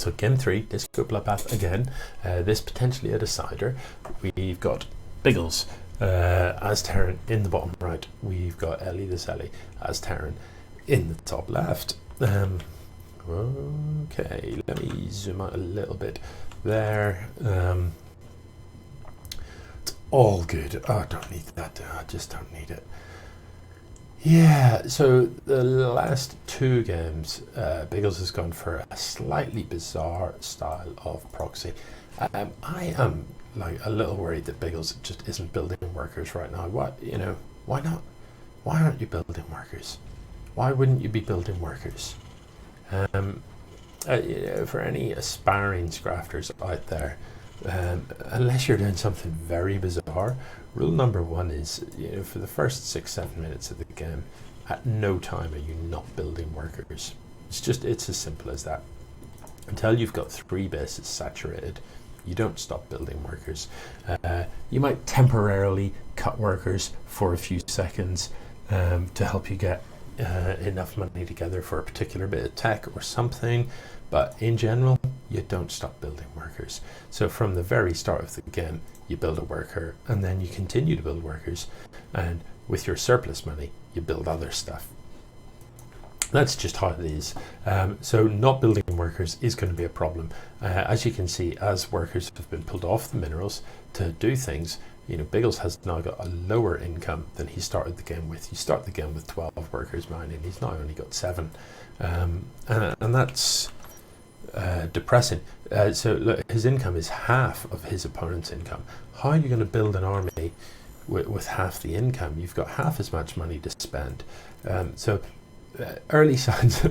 So game 3, Disco Bloodbath again, this potentially a decider. We've got Biggels as Terran in the bottom right. We've got EliTheSeli as Terran in the top left. Okay, let me zoom out a little bit there. It's all good. Oh, I don't need that. I just don't need it. Yeah, so the last 2 games, Biggels has gone for a slightly bizarre style of proxy. I am like a little worried that Biggels just isn't building workers right now. Why not? Why aren't you building workers? Why wouldn't you be building workers? For any aspiring scrafters out there, unless you're doing something very bizarre, rule number 1 is, for the first 6-7 minutes of the game, at no time are you not building workers. It's as simple as that. Until you've got 3 bases saturated, you don't stop building workers. You might temporarily cut workers for a few seconds to help you get enough money together for a particular bit of tech or something, but in general you don't stop building workers. So from the very start of the game you build a worker, and then you continue to build workers, and with your surplus money you build other stuff. That's just how it is. So not building workers is going to be a problem. As you can see, as workers have been pulled off the minerals to do things, Biggels has now got a lower income than he started the game with. You start the game with 12 workers mining, he's now only got 7. And that's depressing. So look, his income is half of his opponent's income. How are you going to build an army with half the income? You've got half as much money to spend. Early signs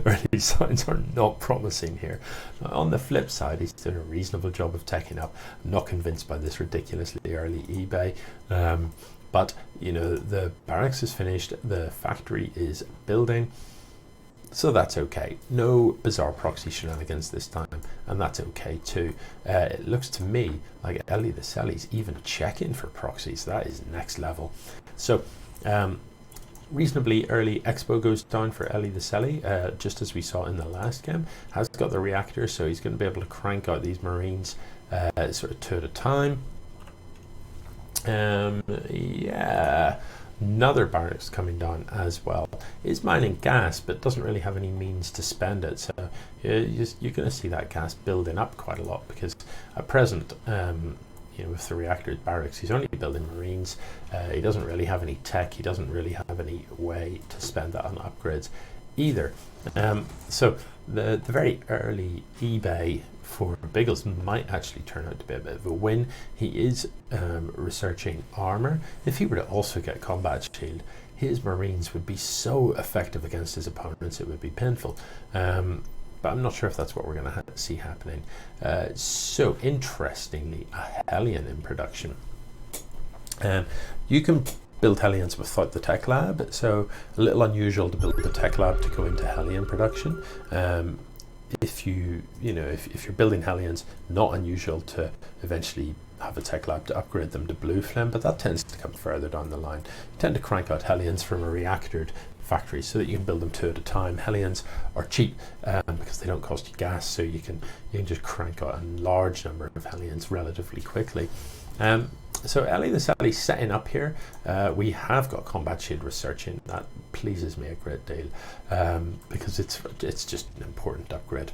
are not promising here. On the flip side, he's doing a reasonable job of teching up. I'm not convinced by this ridiculously early eBay, but the barracks is finished, the factory is building, so that's okay. No bizarre proxy shenanigans this time, and that's okay too. It looks to me like EliTheSeli's even checking for proxies. That is next level. So reasonably early expo goes down for EliTheSeli, just as we saw in the last game. Has got the reactor, so he's going to be able to crank out these marines sort of 2 at a time. Yeah, another barracks coming down as well. Is mining gas, but doesn't really have any means to spend it, so you're going to see that gas building up quite a lot, because at present with the reactor's barracks, he's only building marines. He doesn't really have any tech. He doesn't really have any way to spend that on upgrades either. So the very early eBay for Biggels might actually turn out to be a bit of a win. He is researching armor. If he were to also get combat shield, his marines would be so effective against his opponents it would be painful. But I'm not sure if that's what we're going to see happening. So interestingly, a Hellion in production. You can build Hellions without the tech lab, so a little unusual to build the tech lab to go into Hellion production. If you're building Hellions, not unusual to eventually have a tech lab to upgrade them to blue flame, but that tends to come further down the line. You tend to crank out Hellions from a reactored factory so that you can build them 2 at a time. Hellions are cheap because they don't cost you gas, so you can just crank out a large number of Hellions relatively quickly. So EliTheSeli setting up here. We have got combat shield researching. That pleases me a great deal because it's just an important upgrade.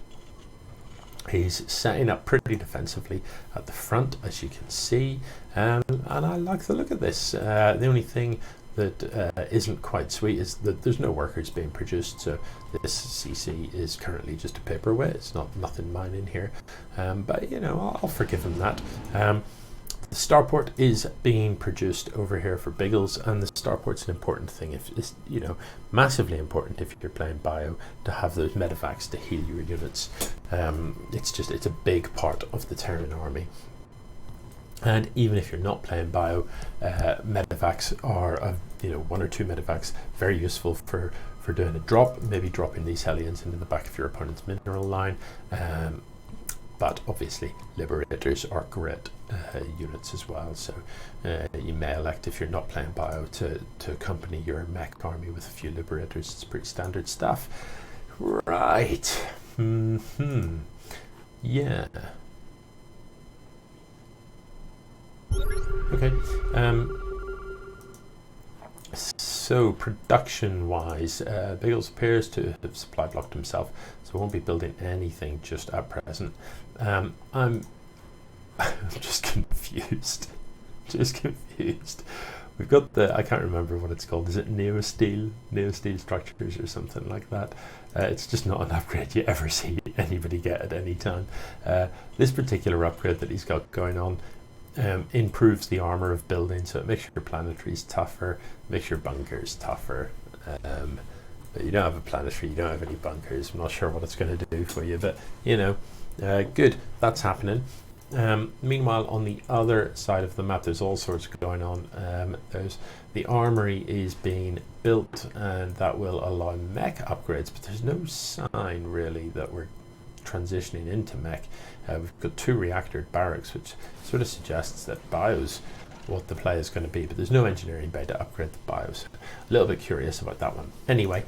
He's setting up pretty defensively at the front, as you can see, and I like the look of this. The only thing that isn't quite sweet is that there's no workers being produced, so this CC is currently just a paperweight. It's nothing mining here, but I'll forgive him that. The starport is being produced over here for Biggels, and the starport's an important thing. It's massively important if you're playing bio to have those medevacs to heal your units. It's a big part of the Terran army. And even if you're not playing bio, medevacs are 1 or 2 medevacs very useful for doing a drop, maybe dropping these Hellions into the back of your opponent's mineral line. But obviously liberators are great units as well, so you may elect, if you're not playing bio, to accompany your mech army with a few liberators. It's pretty standard stuff. Right. Yeah. Okay. So production-wise, Biggels appears to have supply blocked himself, so won't be building anything just at present. I'm just confused. Just confused. We've got I can't remember what it's called. Is it Neosteel structures or something like that? It's just not an upgrade you ever see anybody get at any time. This particular upgrade that he's got going on improves the armor of buildings, so it makes your planetaries tougher, makes your bunkers tougher. But you don't have a planetary, you don't have any bunkers. I'm not sure what it's going to do for you, but you know, good, that's happening. Meanwhile, on the other side of the map, there's all sorts going on. There's the armory is being built, and that will allow mech upgrades, but there's no sign really that we're transitioning into mech. We've got 2 reactor barracks, which sort of suggests that bios what the play is going to be, but there's no engineering bay to upgrade the bios. A little bit curious about that one. Anyway,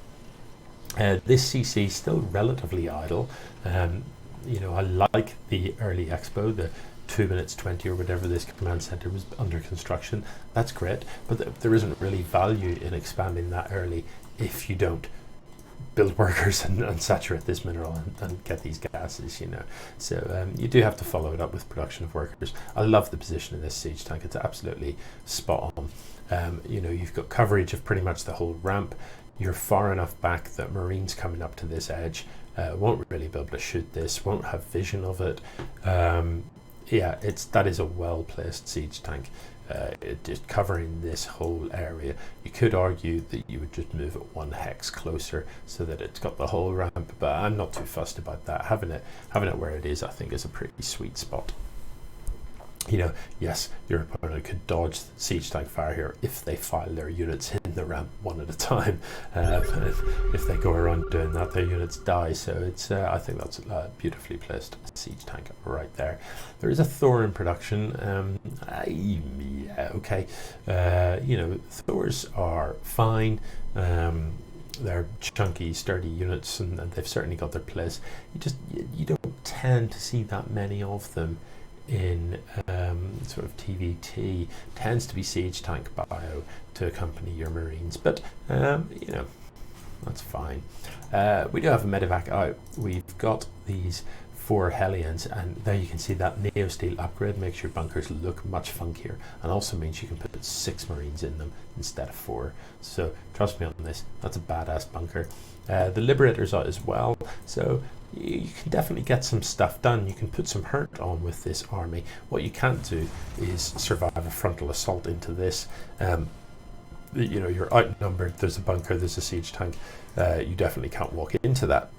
this CC is still relatively idle. You know, I like the early expo, the 2 minutes 20 or whatever this command center was under construction. That's great, but there isn't really value in expanding that early if you don't build workers and saturate this mineral and get these gases, you know. So you do have to follow it up with production of workers. I love the position of this siege tank. It's absolutely spot on. You know, you've got coverage of pretty much the whole ramp. You're far enough back that Marines coming up to this edge won't really be able to shoot this, won't have vision of it. Yeah, that is a well-placed siege tank. Just covering this whole area. You could argue that you would just move it 1 hex closer so that it's got the whole ramp, but I'm not too fussed about that. Having it where it is, I think, is a pretty sweet spot. You know, yes, your opponent could dodge siege tank fire here if they file their units in the ramp one at a time. If they go around doing that, their units die. So it's, I think that's a beautifully placed siege tank right there. There is a Thor in production. Yeah, okay. You know, Thors are fine. They're chunky, sturdy units, and they've certainly got their place. You don't tend to see that many of them in sort of TVT. Tends to be siege tank bio to accompany your Marines, but you know, that's fine. We do have a medevac out. We've got these 4 Hellions, and there you can see that Neosteel upgrade makes your bunkers look much funkier, and also means you can put 6 Marines in them instead of 4. So trust me on this, that's a badass bunker. The Liberator's out as well, so you can definitely get some stuff done. You can put some hurt on with this army. What you can't do is survive a frontal assault into this. You know, you're outnumbered, there's a bunker, there's a siege tank. You definitely can't walk into that.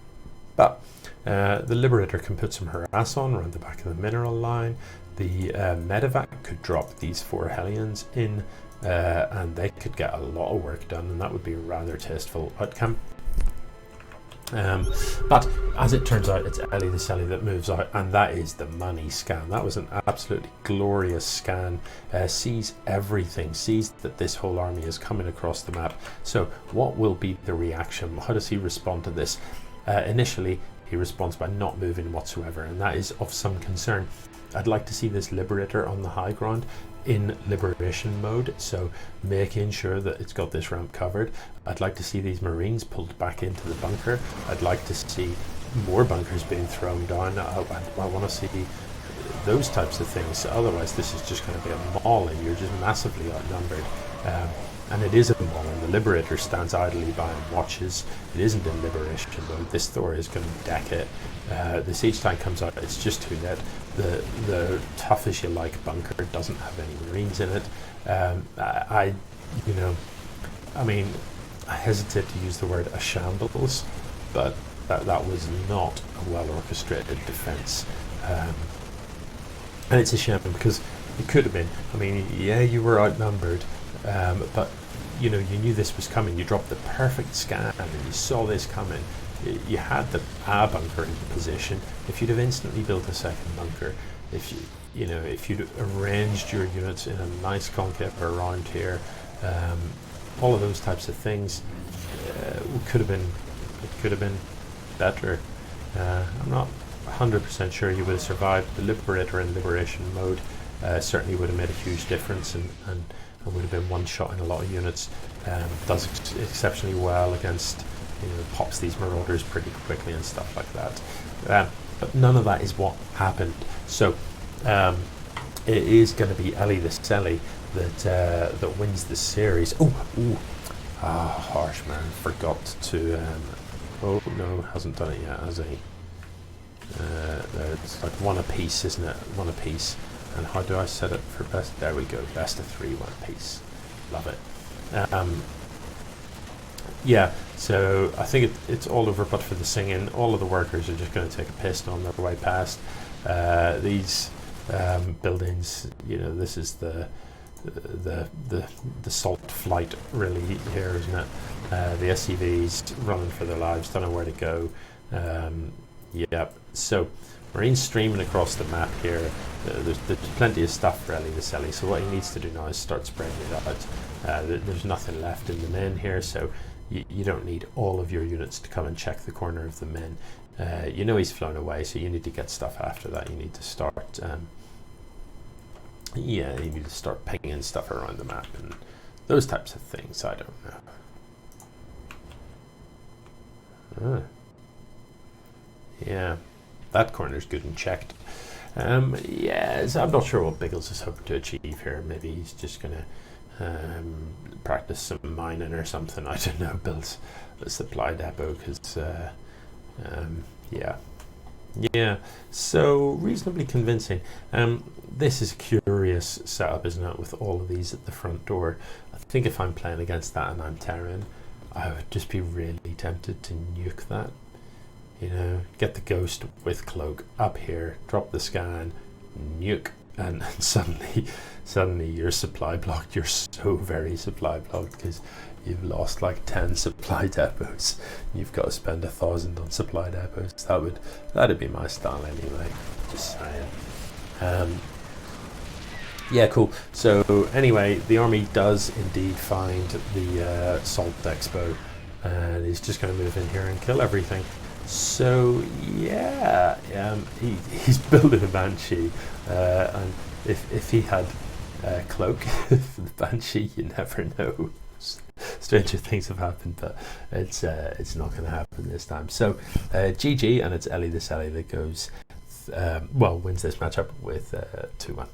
But the Liberator can put some harass on around the back of the mineral line. The medevac could drop these 4 Hellions in, and they could get a lot of work done, and that would be a rather tasteful outcome. But as it turns out, it's EliTheSeli that moves out, and that is the money scan. That was an absolutely glorious scan. Sees everything, sees that this whole army is coming across the map. So what will be the reaction? How does he respond to this? Initially, he responds by not moving whatsoever, and that is of some concern. I'd like to see this Liberator on the high ground in liberation mode, so making sure that it's got this ramp covered. I'd like to see these Marines pulled back into the bunker. I'd like to see more bunkers being thrown down. I want to see those types of things. Otherwise, this is just going to be a maul, and you're just massively outnumbered. And it is a maul, and the Liberator stands idly by and watches. It isn't in liberation mode. This Thor is going to deck it. The siege tank comes out, it's just too late. The tough as you like bunker doesn't have any Marines in it. You know, I mean, I hesitate to use the word a shambles, but that was not a well orchestrated defense. And it's a shame because it could have been. I mean, yeah, you were outnumbered, but you know, you knew this was coming. You dropped the perfect scan, and you saw this coming. You had the bunker in position. If you'd have instantly built a second bunker, if you'd arranged your units in a nice concave around here, all of those types of things, it could have been better. I'm 100% sure he would have survived. The Liberator in Liberation mode certainly would have made a huge difference, and would have been one shot in a lot of units. Does exceptionally well against, pops these Marauders pretty quickly and stuff like that. But none of that is what happened. So it is going to be EliTheSeli that wins the series. Harsh man, forgot to. Oh no, hasn't done it yet, has he? It's like one apiece, isn't it? One apiece. And how do I set it for best? There we go, best of 3, one apiece. Love it. Yeah, so I think it's all over but for the singing. All of the workers are just going to take a piss on their way past these buildings. This is the salt flight really here, isn't it? The SCVs running for their lives, don't know where to go. So Marines streaming across the map here. There's plenty of stuff for EliTheSeli, so what he needs to do now is start spreading it out. There's nothing left in the men here, so you don't need all of your units to come and check the corner of the men. He's flown away, so you need to get stuff after that. You need to start you need to start pinging stuff around the map and those types of things. I don't know. Yeah, that corner's good and checked. So I'm not sure what Biggels is hoping to achieve here. Maybe he's just going to practice some mining or something. I don't know, build a supply depot, because so reasonably convincing. This is a curious setup, isn't it, with all of these at the front door. I think if I'm playing against that and I'm Terran, I would just be really tempted to nuke that. Get the Ghost with Cloak up here, drop the scan, nuke, and suddenly you're supply blocked. You're so very supply blocked because you've lost like 10 supply depots. You've got to spend 1,000 on supply depots. That'd be my style anyway. Just saying. Cool. So anyway, the army does indeed find the Salt Expo, and he's just going to move in here and kill everything. So he's building a Banshee, and if he had Cloak for the Banshee, you never know. Stranger things have happened, but it's not going to happen this time. So GG, and it's EliTheSeli that goes wins this matchup with 2-1.